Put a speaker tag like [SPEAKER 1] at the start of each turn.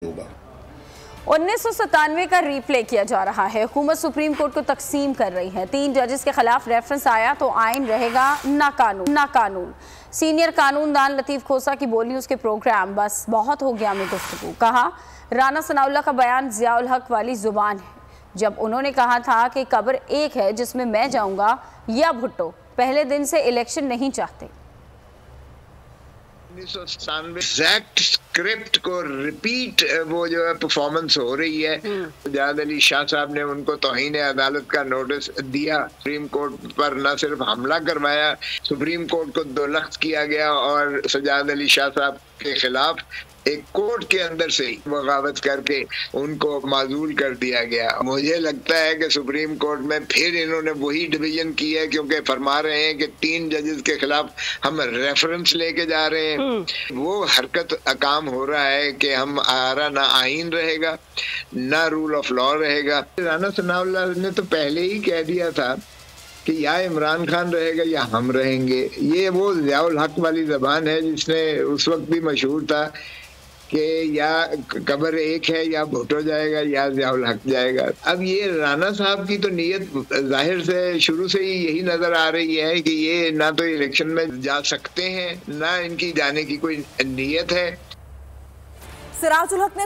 [SPEAKER 1] होगा।
[SPEAKER 2] 1997 का रिप्ले किया जा रहा है। हुकूमत सुप्रीम कोर्ट को तकसीम कर रही है। 3 जजेस के खिलाफ रेफरेंस आया तो आइन रहेगा नाकानून। सीनियर कानूनदान लतीफ खोसा की बोली उसके प्रोग्राम बस बहुत हो गया में गुफ्तगू। कहा राना सनाउल्लाह का बयान ज़ियाउल हक वाली जुबान है। जब उन्होंने कहा था कि कब्र एक है जिसमें मैं जाऊंगा या भुट्टो, पहले दिन से इलेक्शन नहीं चाहते।
[SPEAKER 3] 1997 एग्जैक्ट स्क्रिप्ट को रिपीट वो जो है परफॉर्मेंस हो रही है। सज्जाद अली शाह साहब ने उनको तौहीन अदालत का नोटिस दिया, सुप्रीम कोर्ट पर न सिर्फ हमला करवाया, सुप्रीम कोर्ट को दुलख्त किया गया और सज्जाद अली शाह साहब के खिलाफ एक कोर्ट के अंदर से ही बगावत करके उनको माजूल कर दिया गया। मुझे लगता है कि सुप्रीम कोर्ट में फिर इन्होंने वही डिवीजन की है, क्योंकि फरमा रहे हैं कि 3 जजेस के खिलाफ हम रेफरेंस लेके जा रहे हैं। वो हरकत काम हो रहा है कि हमारा ना आइन रहेगा ना रूल ऑफ लॉ रहेगा। राना सनाउल्लाह ने तो पहले ही कह दिया था कि या इमरान खान रहेगा या हम रहेंगे। ये वो ज़ियाउल हक वाली ज़बान है जिसने उस वक्त भी मशहूर था कि या कब्र एक है या भुट्टो जाएगा या ज़ियाउल हक जाएगा। अब ये राना साहब की तो नीयत जाहिर से शुरू से ही यही नजर आ रही है कि ये ना तो इलेक्शन में जा सकते हैं ना इनकी जाने की कोई नीयत है।
[SPEAKER 4] सिराजुल हक ने